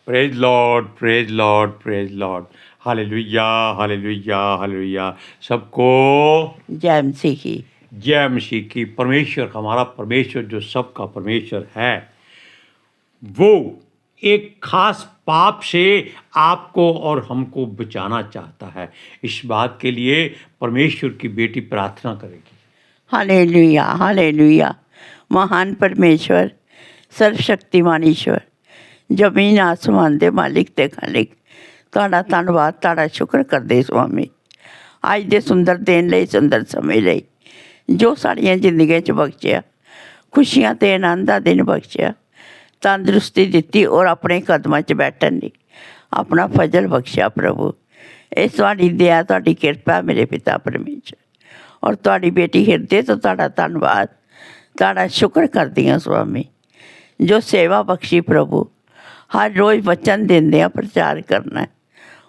Praise Lord, praise Lord, praise Lord. Hallelujah, hallelujah, hallelujah. सबको जय मसीह की। जय मसीह की। परमेश्वर, हमारा परमेश्वर जो सबका परमेश्वर है, वो एक खास पाप से आपको और हमको बचाना चाहता है। इस बात के लिए परमेश्वर की बेटी प्रार्थना करेगी। Hallelujah, hallelujah. महान परमेश्वर, सर्वशक्तिमान ईश्वर, ਜ਼ਮੀਨ ਆਸਮਾਨ ਦੇ ਮਾਲਿਕ ਤੇ ਖਾਲਿਕ, ਤੁਹਾਡਾ ਧੰਨਵਾਦ, ਤੁਹਾਡਾ ਸ਼ੁਕਰ ਕਰਦੇ ਸੁਆਮੀ, ਅੱਜ ਦੇ ਸੁੰਦਰ ਦਿਨ ਲਈ, ਸੁੰਦਰ ਸਮੇਂ ਲਈ, ਜੋ ਸਾਡੀਆਂ ਜ਼ਿੰਦਗੀਆਂ 'ਚ ਬਖਸ਼ਿਆ, ਖੁਸ਼ੀਆਂ ਤੇ ਆਨੰਦ ਦਾ ਦਿਨ ਬਖਸ਼ਿਆ, ਤੰਦਰੁਸਤੀ ਦਿੱਤੀ ਔਰ ਆਪਣੇ ਕਦਮਾਂ 'ਚ ਬੈਠਣ ਲਈ ਆਪਣਾ ਫਜ਼ਲ ਬਖਸ਼ਿਆ ਪ੍ਰਭੂ। ਇਹ ਤੁਹਾਡੀ ਦਇਆ, ਤੁਹਾਡੀ ਕਿਰਪਾ ਮੇਰੇ ਪਿਤਾ ਪਰਮੇਸ਼ਰ, ਔਰ ਤੁਹਾਡੀ ਬੇਟੀ ਹਿਰਦੇ ਤੋਂ ਤੁਹਾਡਾ ਧੰਨਵਾਦ, ਤੁਹਾਡਾ ਸ਼ੁਕਰ ਕਰਦੀ ਹਾਂ ਸੁਆਮੀ, ਜੋ ਸੇਵਾ ਬਖਸ਼ੀ ਪ੍ਰਭੂ। ਹਰ ਰੋਜ਼ ਵਚਨ ਦਿੰਦੇ ਆ, ਪ੍ਰਚਾਰ ਕਰਨਾ,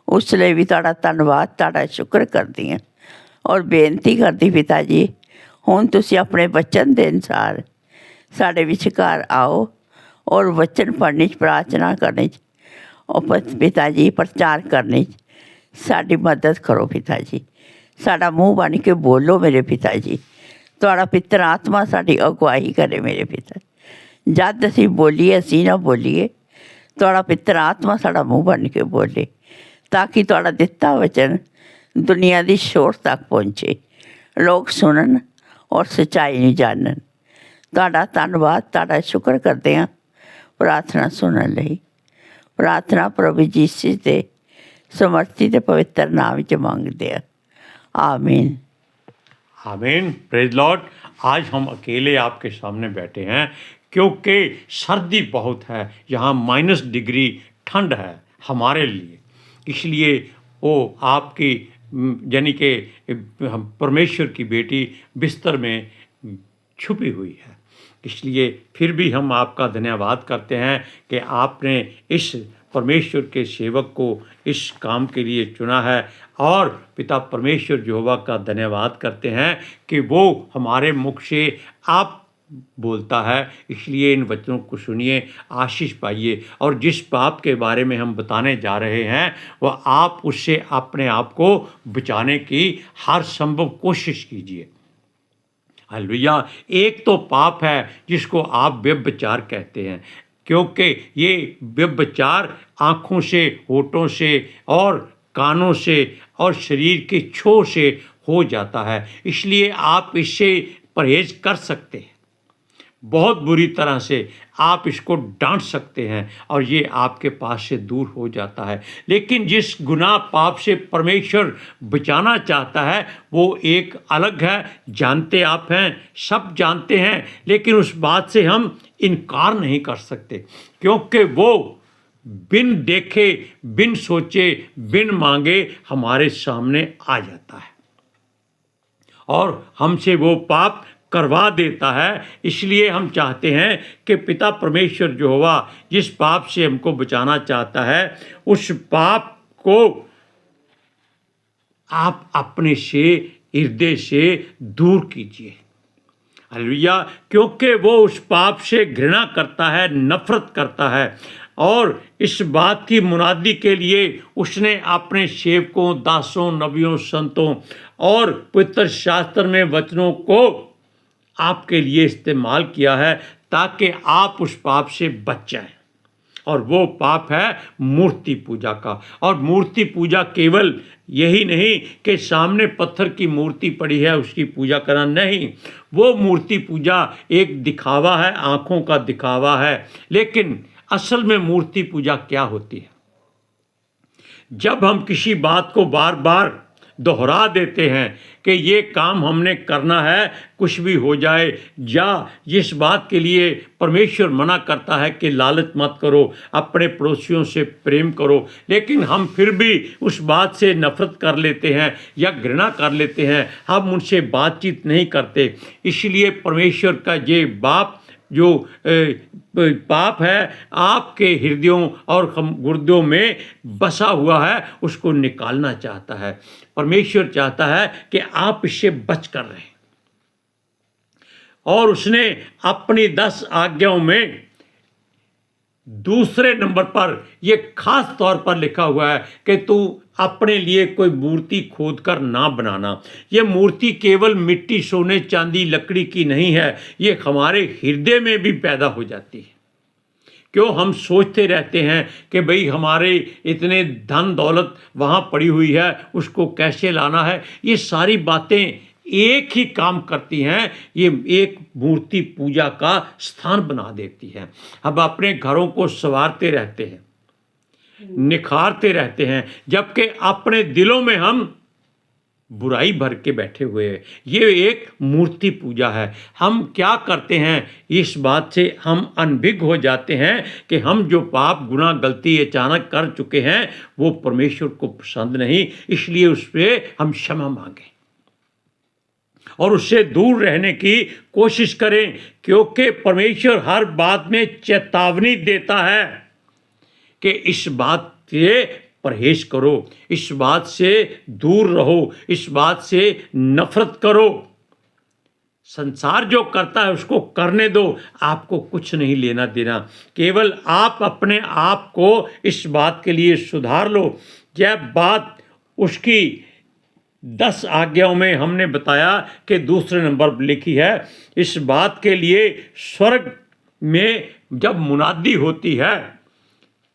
ਉਸ ਲਈ ਵੀ ਤੁਹਾਡਾ ਧੰਨਵਾਦ, ਤੁਹਾਡਾ ਸ਼ੁਕਰ ਕਰਦੀ ਹਾਂ ਔਰ ਬੇਨਤੀ ਕਰਦੀ ਪਿਤਾ ਜੀ, ਹੁਣ ਤੁਸੀਂ ਆਪਣੇ ਵਚਨ ਦੇ ਅਨੁਸਾਰ ਸਾਡੇ ਵਿਚਕਾਰ ਆਓ ਔਰ ਵਚਨ ਪੜ੍ਹਨ 'ਚ, ਪ੍ਰਾਰਥਨਾ ਕਰਨ 'ਚ, ਔਰ ਪਿਤਾ ਜੀ ਪ੍ਰਚਾਰ ਕਰਨ 'ਚ ਸਾਡੀ ਮਦਦ ਕਰੋ ਪਿਤਾ ਜੀ। ਸਾਡਾ ਮੂੰਹ ਬਣ ਕੇ ਬੋਲੋ ਮੇਰੇ ਪਿਤਾ ਜੀ, ਤੁਹਾਡਾ ਪਿੱਤਰ ਆਤਮਾ ਸਾਡੀ ਅਗਵਾਈ ਕਰੇ ਮੇਰੇ ਪਿਤਾ। ਜਦ ਅਸੀਂ ਬੋਲੀਏ, ਅਸੀਂ ਨਾ ਬੋਲੀਏ, ਤੁਹਾਡਾ ਪਿੱਤਰ ਆਤਮਾ ਸਾਡਾ ਮੂੰਹ ਬਣ ਕੇ ਬੋਲੇ, ਤਾਂ ਕਿ ਤੁਹਾਡਾ ਦਿੱਤਾ ਵਚਨ ਦੁਨੀਆ ਦੀ ਸ਼ੋਰ ਤੱਕ ਪਹੁੰਚੇ, ਲੋਕ ਸੁਣਨ ਔਰ ਸੱਚਾਈ ਨੂੰ ਜਾਣਨ। ਤੁਹਾਡਾ ਧੰਨਵਾਦ, ਤੁਹਾਡਾ ਸ਼ੁਕਰ ਕਰਦੇ ਹਾਂ ਪ੍ਰਾਰਥਨਾ ਸੁਣਨ ਲਈ। ਪ੍ਰਾਰਥਨਾ ਪ੍ਰਭੂ ਯੀਸ਼ੂ ਦੇ ਸਮਰਥੀ ਤੇ ਪਵਿੱਤਰ ਨਾਮ ਵਿੱਚ ਮੰਗਦੇ ਹਾਂ, आमीन। आमीन। Praise Lord. आज हम अकेले आपके सामने बैठे हैं क्योंकि सर्दी बहुत है, यहाँ -डिग्री ठंड है हमारे लिए। इसलिए वो आपकी यानी कि परमेश्वर की बेटी बिस्तर में छुपी हुई है। इसलिए फिर भी हम आपका धन्यवाद करते हैं कि आपने इस परमेश्वर के सेवक को इस काम के लिए चुना है, और पिता परमेश्वर यहोवा का धन्यवाद करते हैं कि वो हमारे मुख से आप बोलता है। इसलिए इन वचनों को सुनिए, आशीष पाइए, और जिस पाप के बारे में हम बताने जा रहे हैं वह आप उससे अपने आप को बचाने की हर संभव कोशिश कीजिए। हालेलुया। एक तो पाप है जिसको आप व्यभिचार कहते हैं, क्योंकि ये व्यभिचार आँखों से, होठों से और कानों से और शरीर के छोर से हो जाता है। इसलिए आप इससे परहेज कर सकते हैं, बहुत बुरी तरह से आप इसको डांट सकते हैं और ये आपके पास से दूर हो जाता है। लेकिन जिस गुनाह पाप से परमेश्वर बचाना चाहता है वो एक अलग है, जानते आप हैं, सब जानते हैं, लेकिन उस बात से हम इनकार नहीं कर सकते, क्योंकि वो बिन देखे, बिन सोचे, बिन मांगे हमारे सामने आ जाता है और हमसे वो पाप करवा देता है। इसलिए हम चाहते हैं कि पिता परमेश्वर यहोवा जिस पाप से हमको बचाना चाहता है, उस पाप को आप अपने से, हृदय से दूर कीजिए। हालेलुया। क्योंकि वो उस पाप से घृणा करता है, नफरत करता है, और इस बात की मुनादी के लिए उसने अपने सेवकों, दासों, नबियों, संतों और पवित्र शास्त्र में वचनों को आपके लिए इस्तेमाल किया है ताकि आप उस पाप से बच जाएं। और वो पाप है मूर्ति पूजा का। और मूर्ति पूजा केवल यही नहीं कि सामने पत्थर की मूर्ति पड़ी है उसकी पूजा करना, नहीं, वो मूर्ति पूजा एक दिखावा है, आँखों का दिखावा है। लेकिन असल में मूर्ति पूजा क्या होती है? जब हम किसी बात को बार बार दोहरा देते हैं कि ये काम हमने करना है, कुछ भी हो जाए, या जिस बात के लिए परमेश्वर मना करता है कि लालच मत करो, अपने पड़ोसियों से प्रेम करो, लेकिन हम फिर भी उस बात से नफरत कर लेते हैं या घृणा कर लेते हैं, हम उनसे बातचीत नहीं करते। इसलिए परमेश्वर का ये जो पाप है आपके हृदयों और गुर्दों में बसा हुआ है, उसको निकालना चाहता है। परमेश्वर चाहता है कि आप इससे बच कर रहें, और उसने अपनी 10 आज्ञाओं में दूसरे नंबर पर यह खास तौर पर लिखा हुआ है कि तू अपने लिए कोई मूर्ति खोद कर ना बनाना। यह मूर्ति केवल मिट्टी, सोने, चांदी, लकड़ी की नहीं है, ये हमारे हृदय में भी पैदा हो जाती है। क्यों हम सोचते रहते हैं कि भाई हमारे इतने धन दौलत वहाँ पड़ी हुई है, उसको कैसे लाना है। ये सारी बातें एक ही काम करती हैं, ये एक मूर्ति पूजा का स्थान बना देती हैं। हम अपने घरों को संवारते रहते हैं, निखारते रहते हैं, जबकि अपने दिलों में हम बुराई भर के बैठे हुए हैं। ये एक मूर्ति पूजा है। हम क्या करते हैं, इस बात से हम अनभिज्ञ हो जाते हैं कि हम जो पाप, गुनाह, गलती अचानक कर चुके हैं वो परमेश्वर को पसंद नहीं, इसलिए उस पर हम क्षमा मांगें और उससे दूर रहने की कोशिश करें, क्योंकि परमेश्वर हर बात में चेतावनी देता है कि इस बात से परहेज करो, इस बात से दूर रहो, इस बात से नफरत करो। संसार जो करता है उसको करने दो, आपको कुछ नहीं लेना देना। केवल आप अपने आप को इस बात के लिए सुधार लो। यह बात उसकी 10 आज्ञाओं में हमने बताया कि दूसरे नंबर पर लिखी है। इस बात के लिए स्वर्ग में जब मुनादी होती है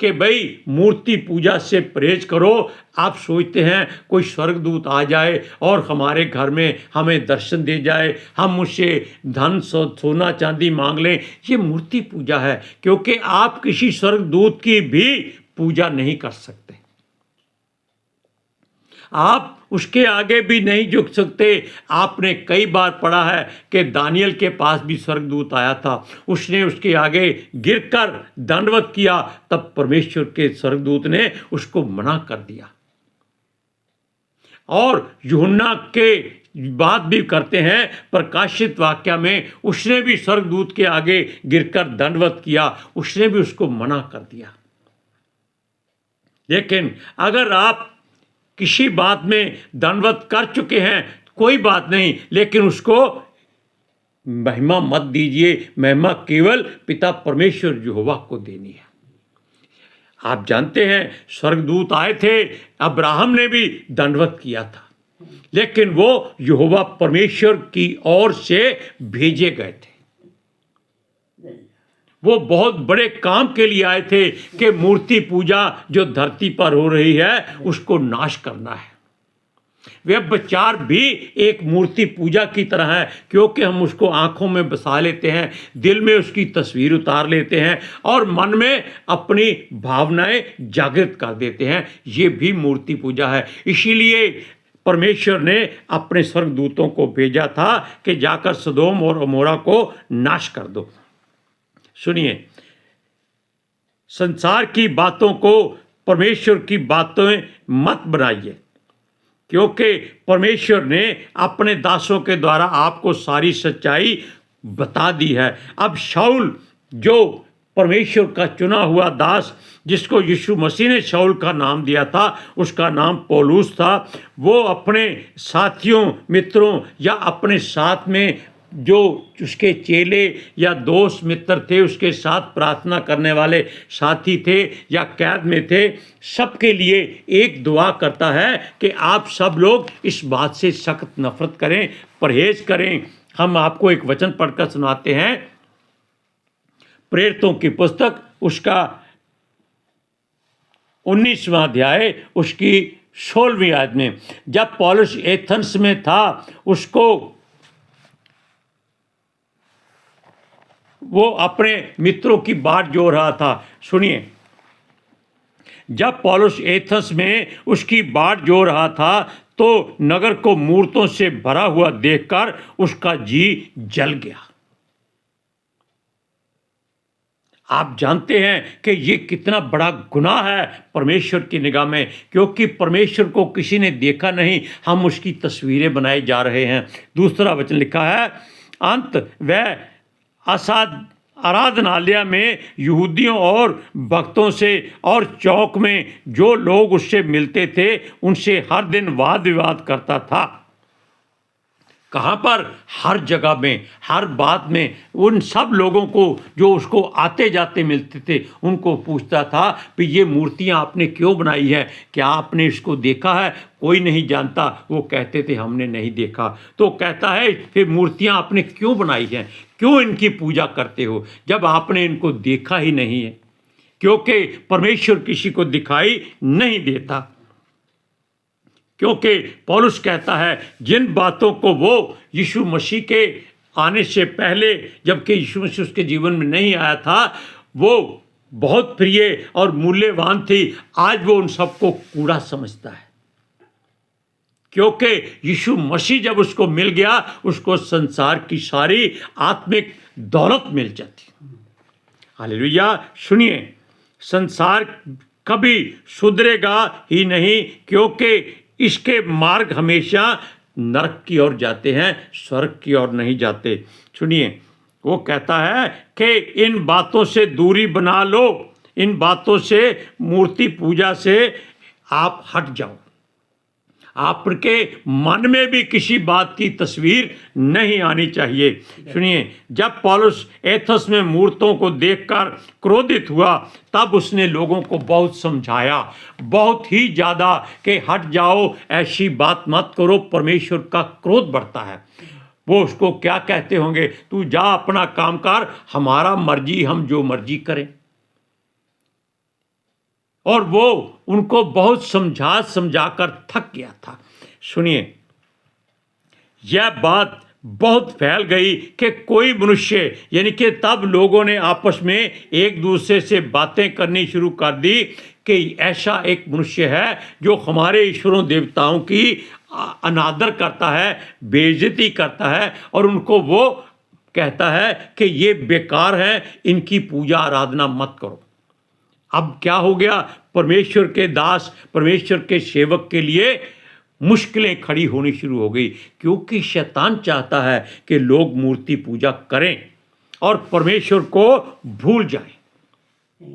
कि भाई मूर्ति पूजा से परहेज करो, आप सोचते हैं कोई स्वर्गदूत आ जाए और हमारे घर में हमें दर्शन दे जाए, हम उससे धन सोना चांदी मांग लें। ये मूर्ति पूजा है, क्योंकि आप किसी स्वर्गदूत की भी पूजा नहीं कर सकते, आप उसके आगे भी नहीं झुक सकते। आपने कई बार पढ़ा है कि दानियल के पास भी स्वर्गदूत आया था, उसने उसके आगे गिरकर दंडवत किया, तब परमेश्वर के स्वर्गदूत ने उसको मना कर दिया। और यूहन्ना के बात भी करते हैं प्रकाशित वाक्य में, उसने भी स्वर्गदूत के आगे गिरकर दंडवत किया, उसने भी उसको मना कर दिया। लेकिन अगर आप किसी बात में दंडवत कर चुके हैं कोई बात नहीं, लेकिन उसको महिमा मत दीजिए, महिमा केवल पिता परमेश्वर यहोवा को देनी है। आप जानते हैं स्वर्गदूत आए थे, अब्राहम ने भी दंडवत किया था, लेकिन वो यहोवा परमेश्वर की ओर से भेजे गए थे। वो बहुत बड़े काम के लिए आए थे कि मूर्ति पूजा जो धरती पर हो रही है उसको नाश करना है। व्यभिचार भी एक मूर्ति पूजा की तरह है, क्योंकि हम उसको आंखों में बसा लेते हैं, दिल में उसकी तस्वीर उतार लेते हैं और मन में अपनी भावनाएं जागृत कर देते हैं। ये भी मूर्ति पूजा है। इसीलिए परमेश्वर ने अपने स्वर्गदूतों को भेजा था कि जाकर सदोम और अमोरा को नाश कर दो। सुनिए, संसार की बातों को परमेश्वर की बातें मत बनाइए, क्योंकि परमेश्वर ने अपने दासों के द्वारा आपको सारी सच्चाई बता दी है। अब शाऊल, जो परमेश्वर का चुना हुआ दास, जिसको यीशु मसीह ने शाऊल का नाम दिया था, उसका नाम पौलुस था, वो अपने साथियों, मित्रों या अपने साथ में जो उसके चेले या दोस्त मित्र थे, उसके साथ प्रार्थना करने वाले साथी थे या कैद में थे, सबके लिए एक दुआ करता है कि आप सब लोग इस बात से सख्त नफरत करें, परहेज करें। हम आपको एक वचन पढ़कर सुनाते हैं, प्रेरितों की पुस्तक उसका 19वां अध्याय उसकी 16वीं आयत में, जब पौलुस एथेंस में था, उसको वो अपने मित्रों की बाट जोड़ रहा था। सुनिए, जब पौलुस एथेंस में उसकी बाट जोड़ रहा था तो नगर को मूर्तों से भरा हुआ देखकर उसका जी जल गया। आप जानते हैं कि ये कितना बड़ा गुनाह है परमेश्वर की निगाह में, क्योंकि परमेश्वर को किसी ने देखा नहीं, हम उसकी तस्वीरें बनाए जा रहे हैं। दूसरा वचन लिखा है, अंत वह आराधनालय में यहूदियों और भक्तों से और चौक में जो लोग उससे मिलते थे उनसे हर दिन वाद विवाद करता था। कहाँ पर? हर जगह में, हर बात में उन सब लोगों को जो उसको आते जाते मिलते थे उनको पूछता था कि ये मूर्तियाँ आपने क्यों बनाई है, क्या आपने इसको देखा है? कोई नहीं जानता। वो कहते थे हमने नहीं देखा। तो कहता है फिर मूर्तियाँ आपने क्यों बनाई हैं, क्यों इनकी पूजा करते हो जब आपने इनको देखा ही नहीं है? क्योंकि परमेश्वर किसी को दिखाई नहीं देता। क्योंकि पौलुस कहता है जिन बातों को वो यीशु मसीह के आने से पहले, जबकि यीशु मसीह उसके जीवन में नहीं आया था, वो बहुत प्रिय और मूल्यवान थी, आज वो उन सबको कूड़ा समझता है। क्योंकि यीशु मसीह जब उसको मिल गया, उसको संसार की सारी आत्मिक दौलत मिल जाती। हालेलुया। सुनिए, संसार कभी सुधरेगा ही नहीं, क्योंकि इसके मार्ग हमेशा नरक की ओर जाते हैं, स्वर्ग की ओर नहीं जाते। सुनिए, वो कहता है कि इन बातों से दूरी बना लो, इन बातों से, मूर्ति पूजा से आप हट जाओ। आपके मन में भी किसी बात की तस्वीर नहीं आनी चाहिए। सुनिए, जब पौलुस एथेंस में मूर्तों को देखकर क्रोधित हुआ, तब उसने लोगों को बहुत समझाया, बहुत ही ज़्यादा, कि हट जाओ, ऐसी बात मत करो, परमेश्वर का क्रोध बढ़ता है। वो उसको क्या कहते होंगे, तू जा अपना काम कर, हमारा मर्जी, हम जो मर्जी करें। और वो उनको बहुत समझा कर थक गया था। सुनिए, यह बात बहुत फैल गई कि कोई मनुष्य, यानी कि तब लोगों ने आपस में एक दूसरे से बातें करनी शुरू कर दी कि ऐसा एक मनुष्य है जो हमारे ईश्वरों देवताओं की अनादर करता है, बेइज्जती करता है, और उनको वो कहता है कि ये बेकार है, इनकी पूजा आराधना मत करो। अब क्या हो गया? परमेश्वर के दास, परमेश्वर के सेवक के लिए मुश्किलें खड़ी होनी शुरू हो गई, क्योंकि शैतान चाहता है कि लोग मूर्ति पूजा करें और परमेश्वर को भूल जाएं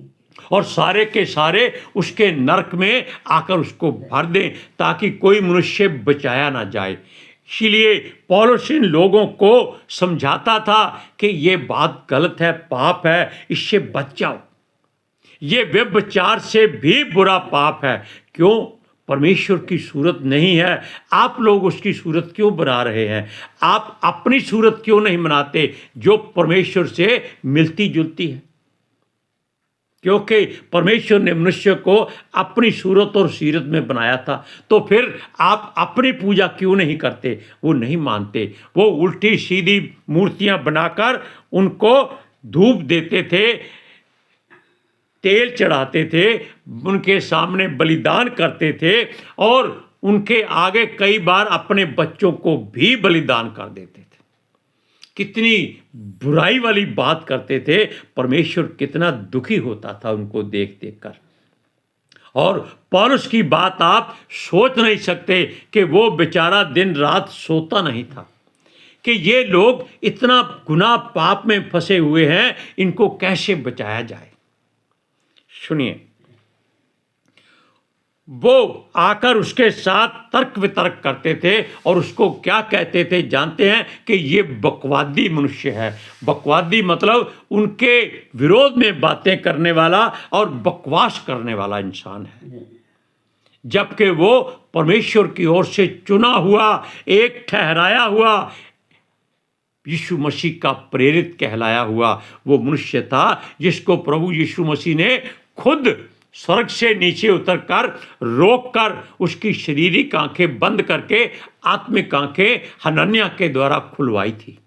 और सारे के सारे उसके नरक में आकर उसको भर दें, ताकि कोई मनुष्य बचाया ना जाए। इसीलिए पौलुस इन लोगों को समझाता था कि ये बात गलत है, पाप है, इससे बच जाओ। ये व्यभिचार से भी बुरा पाप है। क्यों? परमेश्वर की सूरत नहीं है, आप लोग उसकी सूरत क्यों बना रहे हैं? आप अपनी सूरत क्यों नहीं बनाते जो परमेश्वर से मिलती जुलती है? क्योंकि परमेश्वर ने मनुष्य को अपनी सूरत और सीरत में बनाया था, तो फिर आप अपनी पूजा क्यों नहीं करते? वो नहीं मानते। वो उल्टी सीधी मूर्तियां बनाकर उनको धूप देते थे, तेल चढ़ाते थे, उनके सामने बलिदान करते थे, और उनके आगे कई बार अपने बच्चों को भी बलिदान कर देते थे। कितनी बुराई वाली बात करते थे। परमेश्वर कितना दुखी होता था उनको देख देख कर। और पौलुस की बात आप सोच नहीं सकते कि वो बेचारा दिन रात सोता नहीं था कि ये लोग इतना गुनाह पाप में फंसे हुए हैं, इनको कैसे बचाया जाए। सुनिए, वो आकर उसके साथ तर्क वितर्क करते थे और उसको क्या कहते थे जानते हैं? कि ये बकवादी मनुष्य है। बकवादी मतलब उनके विरोध में बातें करने वाला और बकवास करने वाला इंसान है, जबकि वो परमेश्वर की ओर से चुना हुआ, एक ठहराया हुआ, यीशु मसीह का प्रेरित कहलाया हुआ वो मनुष्य था, जिसको प्रभु यीशु मसीह ने खुद स्वर्ग से नीचे उतरकर रोककर उसकी शारीरिक आंखें बंद करके आत्मिक आंखें हनन्याह के द्वारा खुलवाई थी।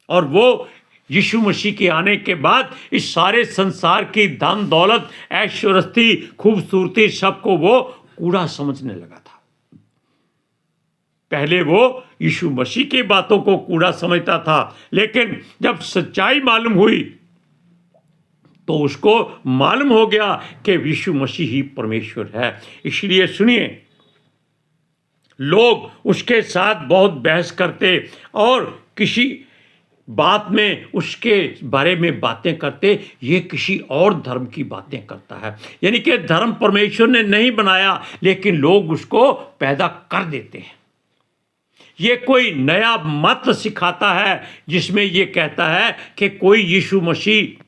और वो यीशु मसीह के आने के बाद इस सारे संसार की धन दौलत, ऐश्वर्य, खूबसूरती, सबको वो कूड़ा समझने लगा था। पहले वो यीशु मसीह की बातों को कूड़ा समझता था, लेकिन जब सच्चाई मालूम हुई तो उसको मालूम हो गया कि यीशु मसीह ही परमेश्वर है। इसलिए सुनिए, लोग उसके साथ बहुत बहस करते और किसी बात में उसके बारे में बातें करते, ये किसी और धर्म की बातें करता है। यानी कि धर्म परमेश्वर ने नहीं बनाया, लेकिन लोग उसको पैदा कर देते हैं। ये कोई नया मत सिखाता है जिसमें ये कहता है कि कोई यीशु मसीह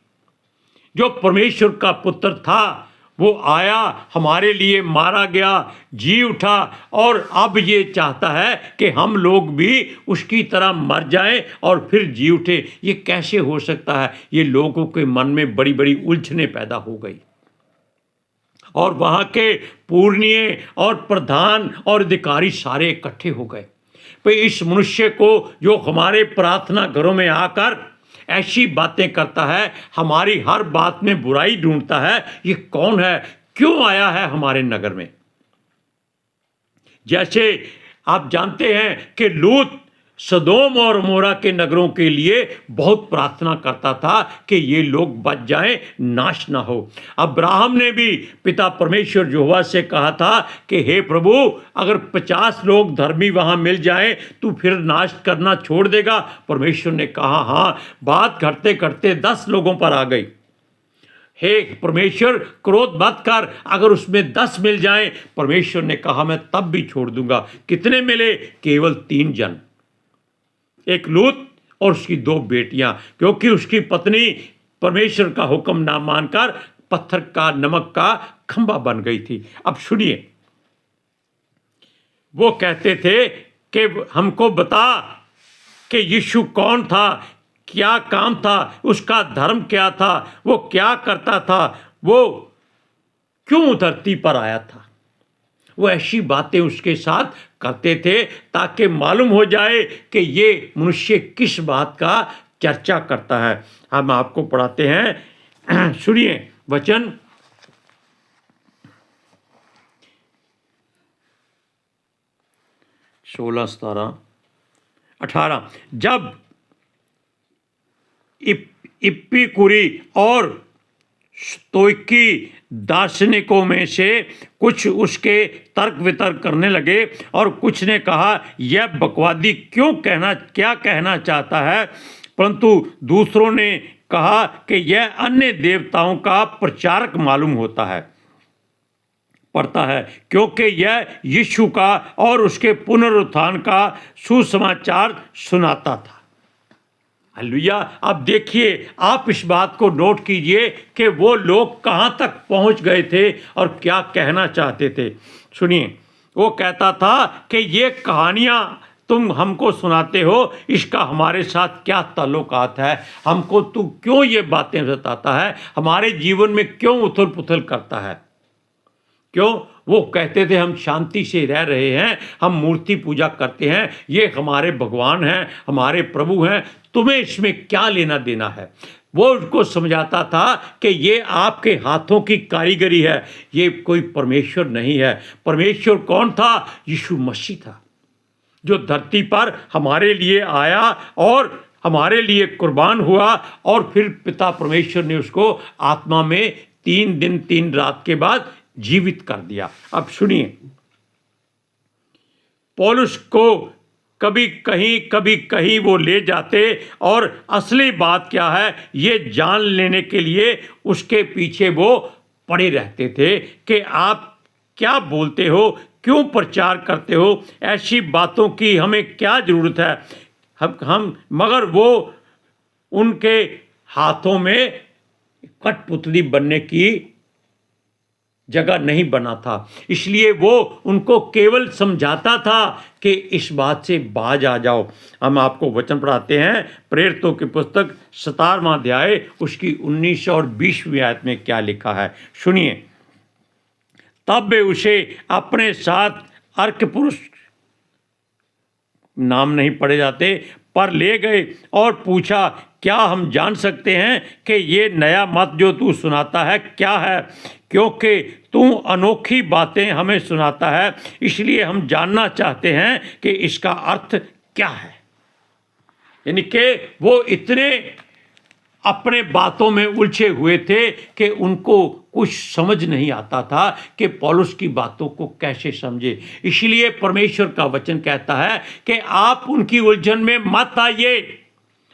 जो परमेश्वर का पुत्र था वो आया, हमारे लिए मारा गया, जी उठा और अब ये चाहता है कि हम लोग भी उसकी तरह मर जाएं और फिर जी उठे। ये कैसे हो सकता है? ये लोगों के मन में बड़ी बड़ी उलझनें पैदा हो गई और वहाँ के पूर्णिये और प्रधान और अधिकारी सारे इकट्ठे हो गए। भाई इस मनुष्य को जो हमारे प्रार्थना घरों में आकर ऐसी बातें करता है, हमारी हर बात में बुराई ढूंढता है, ये कौन है? क्यों आया है हमारे नगर में? जैसे आप जानते हैं कि लूत सदोम और अमोरा के नगरों के लिए बहुत प्रार्थना करता था कि ये लोग बच जाएं, नाश ना हो। अब्राहम ने भी पिता परमेश्वर यहोवा से कहा था कि हे प्रभु, अगर 50 लोग धर्मी वहां मिल जाएं तो फिर नाश करना छोड़ देगा? परमेश्वर ने कहा हाँ। बात करते करते 10 लोगों पर आ गई। हे परमेश्वर, क्रोध मत कर, अगर उसमें 10 मिल जाएं। परमेश्वर ने कहा मैं तब भी छोड़ दूंगा। कितने मिले? केवल 3 जन, एक लूत और उसकी 2 बेटियां, क्योंकि उसकी पत्नी परमेश्वर का हुक्म ना मानकर पत्थर का नमक का खंबा बन गई थी। अब सुनिए, वो कहते थे कि हमको बता कि यीशु कौन था, क्या काम था, उसका धर्म क्या था, वो क्या करता था, वो क्यों धरती पर आया था। वो ऐसी बातें उसके साथ करते थे ताकि मालूम हो जाए कि ये मनुष्य किस बात का चर्चा करता है। हम आपको पढ़ाते हैं, सुनिए वचन 16, 17, 18। जब इप्पीकुरी और स्तोइकी दार्शनिकों में से कुछ उसके तर्क वितर्क करने लगे और कुछ ने कहा यह बकवादी क्या कहना चाहता है, परंतु दूसरों ने कहा कि यह अन्य देवताओं का प्रचारक मालूम पड़ता है, क्योंकि यह यीशु का और उसके पुनरुत्थान का सुसमाचार सुनाता था। हालेलुया। अब देखिए, आप इस बात को नोट कीजिए कि वो लोग कहाँ तक पहुँच गए थे और क्या कहना चाहते थे। सुनिए, वो कहता था कि ये कहानियाँ तुम हमको सुनाते हो, इसका हमारे साथ क्या ताल्लुकात है? हमको तू क्यों ये बातें बताता है? हमारे जीवन में क्यों उथल पुथल करता है? क्यों? वो कहते थे हम शांति से रह रहे हैं, हम मूर्ति पूजा करते हैं, ये हमारे भगवान हैं, हमारे प्रभु हैं, तुम्हें इसमें क्या लेना देना है? वो उनको समझाता था कि ये आपके हाथों की कारीगरी है, ये कोई परमेश्वर नहीं है। परमेश्वर कौन था? यीशु मसीह था, जो धरती पर हमारे लिए आया और हमारे लिए कुर्बान हुआ और फिर पिता परमेश्वर ने उसको आत्मा में 3 दिन 3 रात के बाद जीवित कर दिया। अब सुनिए, पौलुस को कभी कहीं वो ले जाते और असली बात क्या है ये जान लेने के लिए उसके पीछे वो पड़े रहते थे कि आप क्या बोलते हो, क्यों प्रचार करते हो, ऐसी बातों की हमें क्या ज़रूरत है। हम मगर वो उनके हाथों में कठपुतली बनने की जगह नहीं बना था, इसलिए वो उनको केवल समझाता था कि इस बात से बाज आ जाओ। हम आपको वचन पढ़ाते हैं, प्रेरितों की पुस्तक 17वां अध्याय उसकी 19 और 20वीं आयत में क्या लिखा है, सुनिए। तब वे उसे अपने साथ अर्क पुरुष, नाम नहीं पढ़े जाते, पर ले गए और पूछा क्या हम जान सकते हैं कि ये नया मत जो तू सुनाता है क्या है, क्योंकि तू अनोखी बातें हमें सुनाता है, इसलिए हम जानना चाहते हैं कि इसका अर्थ क्या है। यानी कि वो इतने अपने बातों में उलझे हुए थे कि उनको कुछ समझ नहीं आता था कि पौलुस की बातों को कैसे समझे। इसलिए परमेश्वर का वचन कहता है कि आप उनकी उलझन में मत आइए।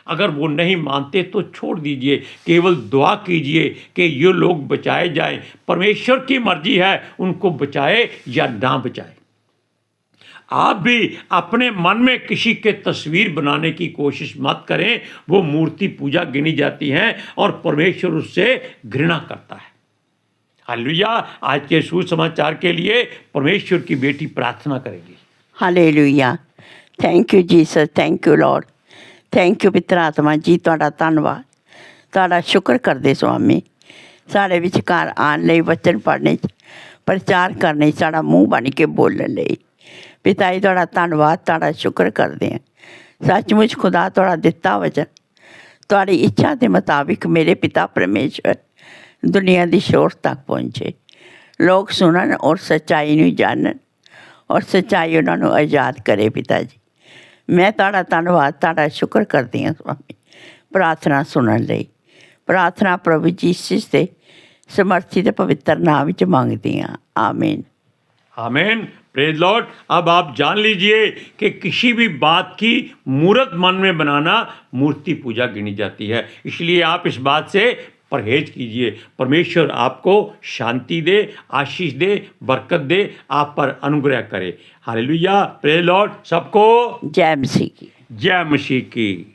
अगर वो नहीं मानते तो छोड़ दीजिए, केवल दुआ कीजिए कि ये लोग बचाए जाएं। परमेश्वर की मर्जी है उनको बचाए या ना बचाए। आप भी अपने मन में किसी के तस्वीर बनाने की कोशिश मत करें, वो मूर्ति पूजा गिनी जाती है और परमेश्वर उससे घृणा करता है। हालेलुया। आज के सुसमाचार के लिए परमेश्वर की बेटी प्रार्थना करेगी। Hallelujah. Thank you Jesus, thank you Lord, thank you ਪਵਿੱਤਰ ਆਤਮਾ ਜੀ, ਤੁਹਾਡਾ ਧੰਨਵਾਦ, ਤੁਹਾਡਾ ਸ਼ੁਕਰ ਕਰਦੇ ਸੁਆਮੀ, ਸਾਡੇ ਵਿਚਕਾਰ ਆਉਣ ਲਈ, ਵਚਨ ਪੜ੍ਹਨੇ 'ਚ, ਪ੍ਰਚਾਰ ਕਰਨੇ 'ਚ, ਸਾਡਾ ਮੂੰਹ ਬਣ ਕੇ ਬੋਲਣ ਲਈ। ਪਿਤਾ ਜੀ ਤੁਹਾਡਾ ਧੰਨਵਾਦ, ਤੁਹਾਡਾ ਸ਼ੁਕਰ ਕਰਦੇ ਹਾਂ। ਸੱਚਮੁੱਚ ਖੁਦਾ ਤੁਹਾਡਾ ਦਿੱਤਾ ਵਚਨ ਤੁਹਾਡੀ ਇੱਛਾ ਦੇ ਮੁਤਾਬਿਕ ਮੇਰੇ ਪਿਤਾ ਪਰਮੇਸ਼ਵਰ ਦੁਨੀਆ ਦੀ ਸ਼ੋਰ ਤੱਕ ਪਹੁੰਚੇ, ਲੋਕ ਸੁਣਨ ਔਰ ਸੱਚਾਈ ਨੂੰ ਜਾਣਨ ਔਰ ਸੱਚਾਈ ਉਹਨਾਂ ਨੂੰ ਆਜ਼ਾਦ ਕਰੇ। ਪਿਤਾ ਜੀ ਮੈਂ ਤੁਹਾਡਾ ਧੰਨਵਾਦ, ਤੁਹਾਡਾ ਸ਼ੁਕਰ ਕਰਦੀ ਹਾਂ ਸੁਆਮੀ, ਪ੍ਰਾਰਥਨਾ ਸੁਣਨ ਲਈ। ਪ੍ਰਾर्थना प्रभु यीशु ਦੇ ਸਮਰਥੀ ਤੇ ਪਵਿੱਤਰ ਨਾਮ ਵਿੱਚ ਮੰਗਦੀ ਹਾਂ, आमीन। आमीन। Praise Lord. अब आप जान लीजिए कि किसी भी बात की मूर्त मन में बनाना मूर्ति पूजा गिनी जाती है, इसलिए आप इस बात से परहेज कीजिए। परमेश्वर आपको शांति दे, आशीष दे, बरकत दे, आप पर अनुग्रह करे। हालेलुया। Praise Lord. सबको जय मसीह की। जय मसीह की।